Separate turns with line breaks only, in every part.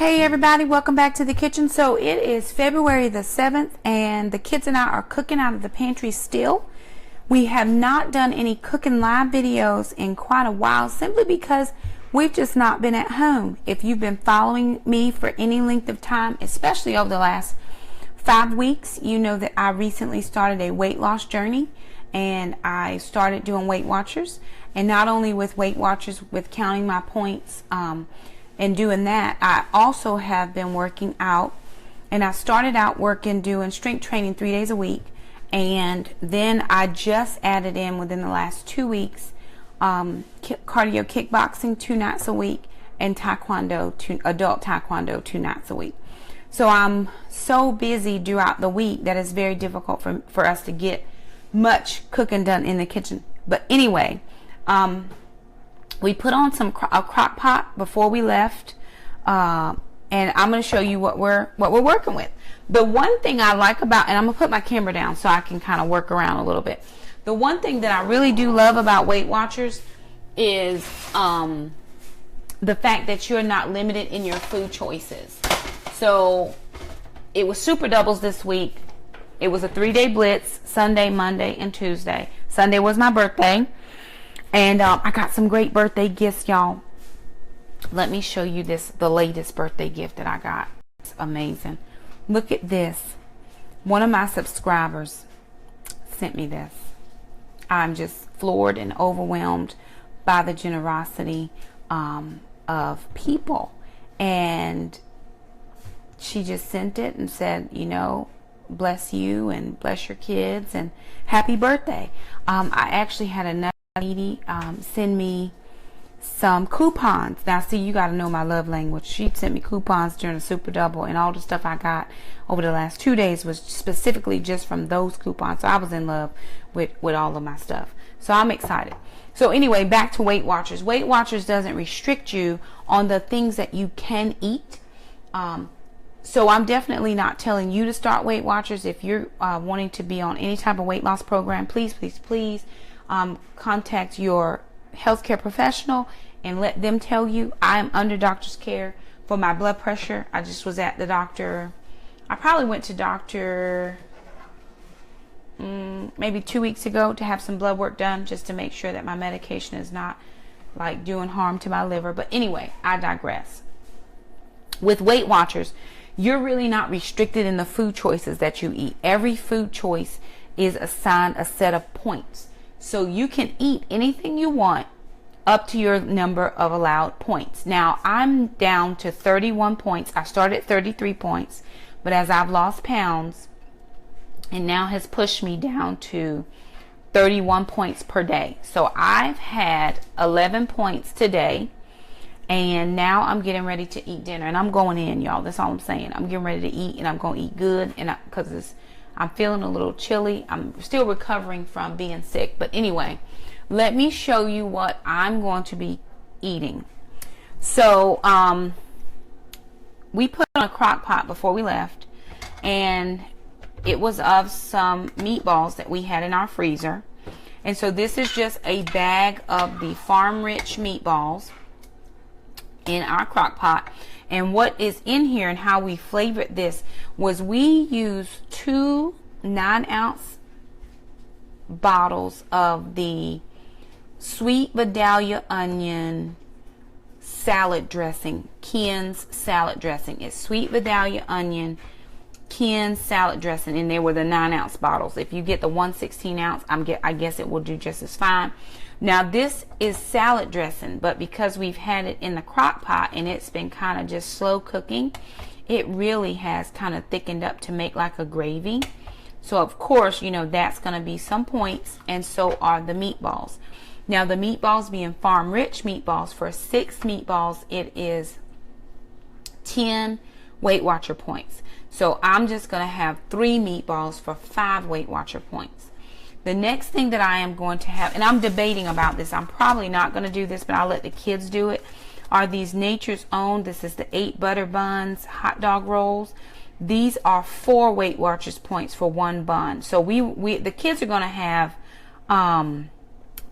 Hey everybody, welcome back to the kitchen. So it is February the 7th and the kids and I are cooking out of the pantry still. We have not done any cooking live videos in quite a while simply because we've just not been at home. If you've been following me for any length of time, especially over the last 5 weeks, you know that I recently started a weight loss journey and I started doing Weight Watchers. And not only with Weight Watchers, with counting my points, and doing that, I also have been working out, and I started out doing strength training 3 days a week, and then I just added in within the last 2 weeks cardio kickboxing 2 nights a week and adult taekwondo 2 nights a week. So I'm so busy throughout the week that it's very difficult for us to get much cooking done in the kitchen. But anyway, we put on a crock pot before we left, and I'm going to show you what we're working with. The one thing I like about, and I'm going to put my camera down so I can kind of work around a little bit. The one thing that I really do love about Weight Watchers is the fact that you're not limited in your food choices. So it was super doubles this week. It was a 3-day blitz, Sunday, Monday, and Tuesday. Sunday was my birthday. And I got some great birthday gifts, y'all. Let me show you the latest birthday gift that I got. It's amazing. Look at this. One of my subscribers sent me this. I'm just floored and overwhelmed by the generosity of people. And she just sent it and said, you know, bless you and bless your kids and happy birthday. I actually had another lady send me some coupons. Now see, you got to know my love language. She sent me coupons during the super double, and all the stuff I got over the last 2 days was specifically just from those coupons. So I was in love with all of my stuff. So I'm excited. So anyway, back to Weight Watchers. Weight Watchers doesn't restrict you on the things that you can eat. So I'm definitely not telling you to start Weight Watchers. If you're wanting to be on any type of weight loss program, please contact your healthcare professional and let them tell you. I am under doctor's care for my blood pressure. I just was at the doctor. I probably went to doctor maybe 2 weeks ago to have some blood work done just to make sure that my medication is not like doing harm to my liver. But anyway, I digress. With Weight Watchers, you're really not restricted in the food choices that you eat. Every food choice is assigned a set of points. So you can eat anything you want up to your number of allowed points. Now, I'm down to 31 points. I started at 33 points, but as I've lost pounds, it now has pushed me down to 31 points per day. So I've had 11 points today, and now I'm getting ready to eat dinner, and I'm going in, y'all. That's all I'm saying. I'm getting ready to eat, and I'm going to eat good, and because I'm feeling a little chilly. I'm still recovering from being sick. But anyway, let me show you what I'm going to be eating. So we put on a crock pot before we left, and it was of some meatballs that we had in our freezer. And so this is just a bag of the Farm Rich meatballs in our crock pot. And what is in here and how we flavored this was we used 2 9-ounce bottles of the sweet Vidalia onion salad dressing, Ken's salad dressing. It's sweet Vidalia onion, Ken's salad dressing, and they were the 9-ounce bottles. If you get the 1/16 ounce, I guess it will do just as fine. Now this is salad dressing, but because we've had it in the crock pot and it's been kind of just slow cooking, it really has kind of thickened up to make like a gravy. So of course, you know, that's going to be some points, and so are the meatballs. Now the meatballs being Farm Rich meatballs, for 6 meatballs it is 10 Weight Watcher points. So I'm just going to have 3 meatballs for 5 Weight Watcher points. The next thing that I am going to have, and I'm debating about this, I'm probably not going to do this, but I'll let the kids do it, are these Nature's Own. This is the 8 butter buns hot dog rolls. These are 4 Weight Watchers points for 1 bun. So the kids are going to have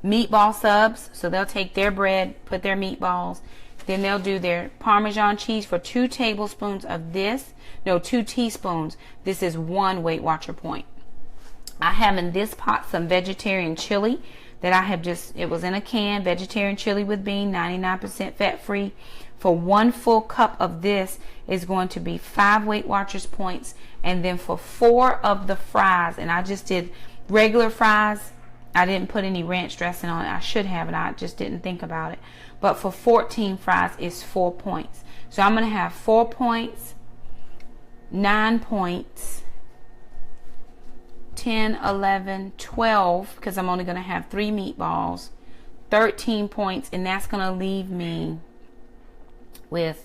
meatball subs. So they'll take their bread, put their meatballs, Then they'll do their Parmesan cheese for 2 tablespoons of this. No, 2 teaspoons. This is 1 Weight Watcher point. I have in this pot some vegetarian chili that I have just, it was in a can, vegetarian chili with bean, 99% fat free. For 1 full cup of this is going to be 5 Weight Watchers points. And then for 4 of the fries, and I just did regular fries, I didn't put any ranch dressing on it. I should have, and I just didn't think about it. But for 14 fries is 4 points. So I'm going to have 4 points, 9 points, 10, 11, 12, because I'm only going to have 3 meatballs, 13 points, and that's going to leave me with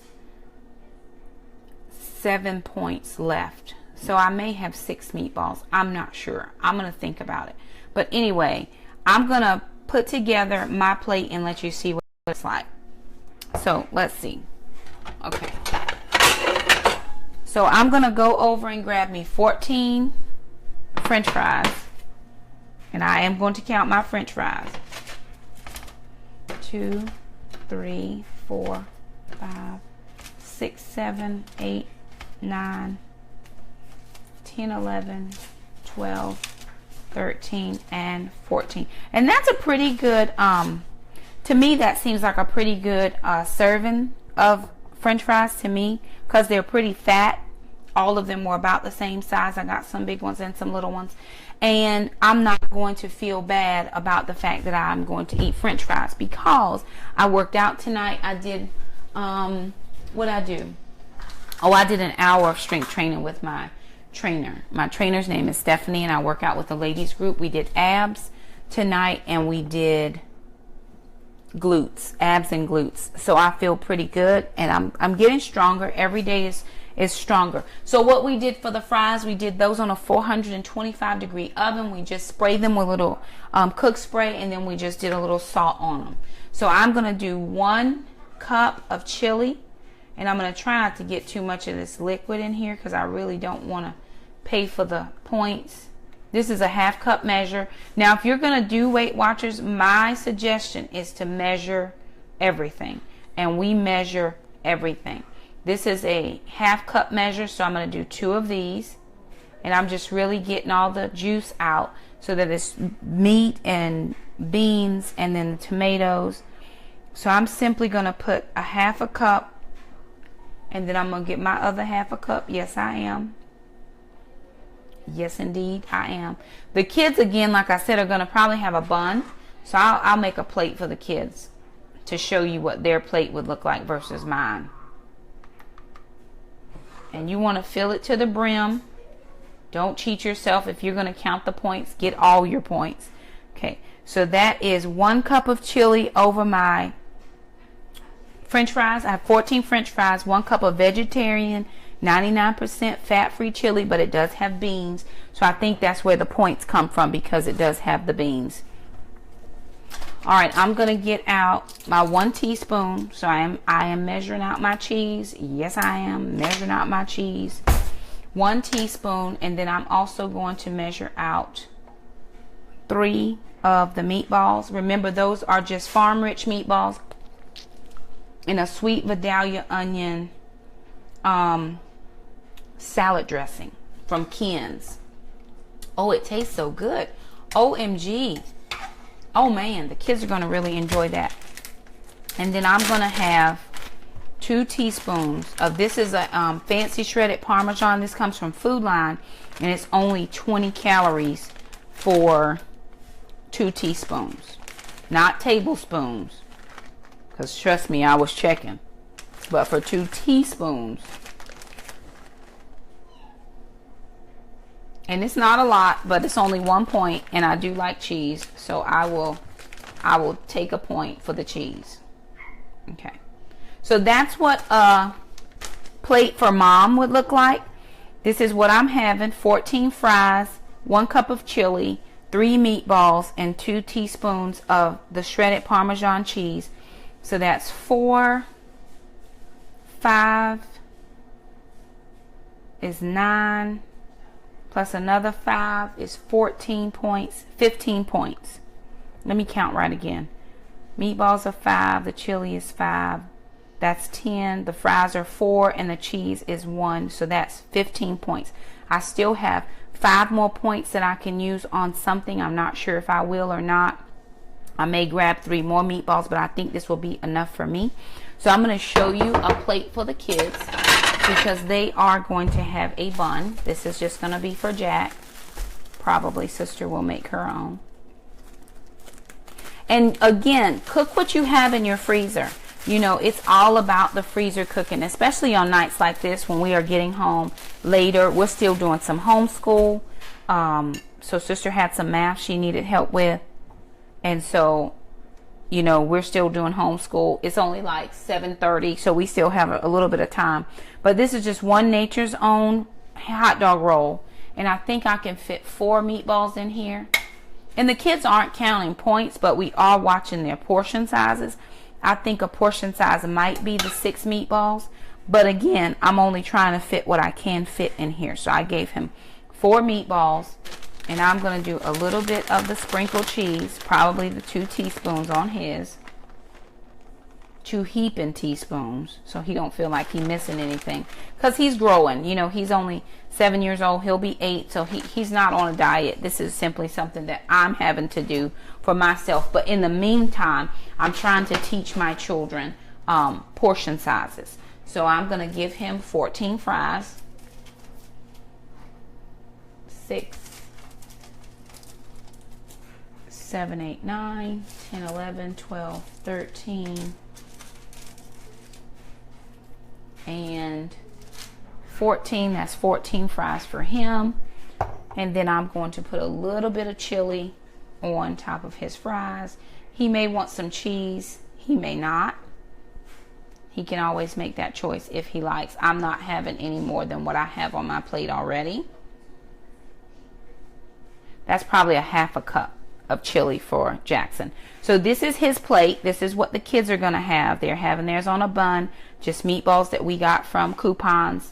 7 points left. So I may have 6 meatballs. I'm not sure. I'm going to think about it. But anyway, I'm going to put together my plate and let you see what it looks like. So let's see. Okay. So I'm going to go over and grab me 14 French fries. And I am going to count my French fries. 2, 3, 4, 5, 6, 7, 8, 9, 10, 11, 12, 13, and 14. And that's a pretty good, to me that seems like a pretty good serving of French fries to me, because they're pretty fat. All of them were about the same size. I got some big ones and some little ones. And I'm not going to feel bad about the fact that I'm going to eat French fries, because I worked out tonight. I did, what I do? Oh, I did an hour of strength training with my trainer. My trainer's name is Stephanie, and I work out with the ladies group. We did abs tonight, and we did glutes, abs and glutes. So I feel pretty good, and I'm getting stronger. Every day is stronger. So what we did for the fries, we did those on a 425 degree oven. We just sprayed them with a little cook spray, and then we just did a little salt on them. So I'm going to do 1 cup of chili, and I'm going to try not to get too much of this liquid in here, because I really don't want to pay for the points. This is a 1/2 cup measure. Now, if you're going to do Weight Watchers, my suggestion is to measure everything, and we measure everything. This is a 1/2 cup measure, so I'm going to do 2 of these, and I'm just really getting all the juice out so that it's meat and beans and then the tomatoes. So I'm simply going to put a 1/2 cup, and then I'm going to get my other 1/2 cup. Yes, I am. Yes, indeed, I am. The kids, again, like I said, are going to probably have a bun. So I'll make a plate for the kids to show you what their plate would look like versus mine. And you want to fill it to the brim. Don't cheat yourself. If you're going to count the points, get all your points. Okay, so that is 1 cup of chili over my French fries. I have 14 French fries, 1 cup of vegetarian, 99% fat-free chili, but it does have beans. So I think that's where the points come from, because it does have the beans. All right, I'm going to get out my 1 teaspoon. So I am measuring out my cheese. Yes, I am measuring out my cheese. 1 teaspoon, and then I'm also going to measure out 3 of the meatballs. Remember, those are just farm rich meatballs in a sweet Vidalia onion salad dressing from Ken's. Oh, it tastes so good. OMG. Oh man, the kids are going to really enjoy that. And then I'm going to have 2 teaspoons of, this is a fancy shredded Parmesan. This comes from Food Line, and it's only 20 calories for 2 teaspoons, not tablespoons, because trust me, I was checking. But for 2 teaspoons, and it's not a lot, but it's only 1 point, and I do like cheese, so I will take a point for the cheese. Okay, so that's what a plate for mom would look like. This is what I'm having: 14 fries, 1 cup of chili, 3 meatballs, and 2 teaspoons of the shredded Parmesan cheese. So that's 4, 5 is 9, plus another 5 is 14 points, 15 points. Let me count right again. Meatballs are 5, the chili is 5, That's 10. The fries are 4 and the cheese is 1. So that's 15 points. I still have 5 more points that I can use on something. I'm not sure if I will or not. I may grab 3 more meatballs, but I think this will be enough for me. So I'm going to show you a plate for the kids because they are going to have a bun. This is just going to be for Jack. Probably sister will make her own. And again, cook what you have in your freezer. You know, it's all about the freezer cooking, especially on nights like this when we are getting home later. We're still doing some homeschool. So sister had some math she needed help with. And so, you know, we're still doing homeschool. It's only like 7:30, so we still have a little bit of time. But this is just one Nature's Own hot dog roll. And I think I can fit 4 meatballs in here. And the kids aren't counting points, but we are watching their portion sizes. I think a portion size might be the 6 meatballs. But again, I'm only trying to fit what I can fit in here. So I gave him 4 meatballs. And I'm going to do a little bit of the sprinkled cheese, probably the 2 teaspoons on his. 2 heaping teaspoons, so he don't feel like he's missing anything. Because he's growing, you know, he's only 7 years old. He'll be 8, so he's not on a diet. This is simply something that I'm having to do for myself. But in the meantime, I'm trying to teach my children portion sizes. So I'm going to give him 14 fries. 6, 7, 8, 9, 10, 11, 12, 13, and 14. That's 14 fries for him. And then I'm going to put a little bit of chili on top of his fries. He may want some cheese. He may not. He can always make that choice if he likes. I'm not having any more than what I have on my plate already. That's probably a half a cup of chili for Jackson. So this is his plate. This is what the kids are going to have. They're having theirs on a bun, just meatballs that we got from coupons,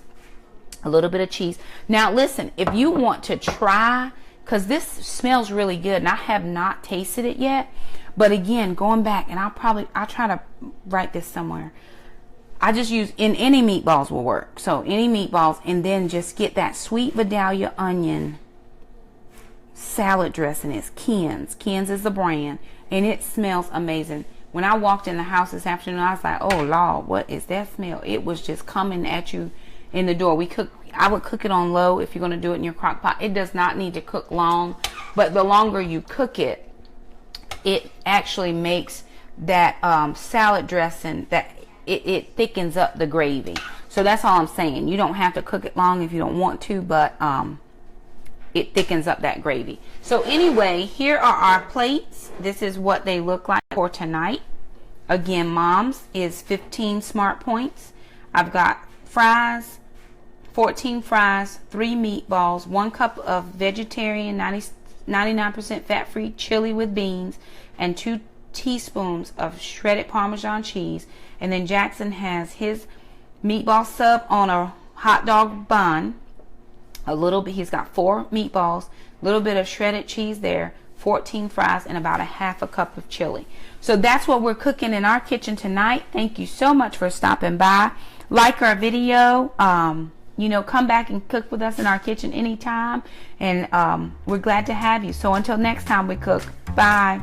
a little bit of cheese. Now listen, if you want to try, because this smells really good and I have not tasted it yet, but again, going back, and I'll try to write this somewhere. I just use, in any meatballs will work. So any meatballs, and then just get that sweet Vidalia onion salad dressing. Is Ken's. Ken's is the brand, and it smells amazing. When I walked in the house this afternoon, I was like, oh Lord, what is that smell? It was just coming at you in the door. I would cook it on low if you're going to do it in your crock pot. It does not need to cook long, but the longer you cook it, it actually makes that salad dressing, that it thickens up the gravy. So that's all I'm saying. You don't have to cook it long if you don't want to, but it thickens up that gravy. So anyway, here are our plates. This is what they look like for tonight. Again, mom's is 15 smart points. I've got fries, 14 fries, 3 meatballs, 1 cup of vegetarian 99% fat-free chili with beans, and 2 teaspoons of shredded Parmesan cheese. And then Jackson has his meatball sub on a hot dog bun. A little bit, he's got 4 meatballs, a little bit of shredded cheese there, 14 fries, and about a half a cup of chili. So that's what we're cooking in our kitchen tonight. Thank you so much for stopping by. Like our video. You know, come back and cook with us in our kitchen anytime. And we're glad to have you. So until next time we cook. Bye.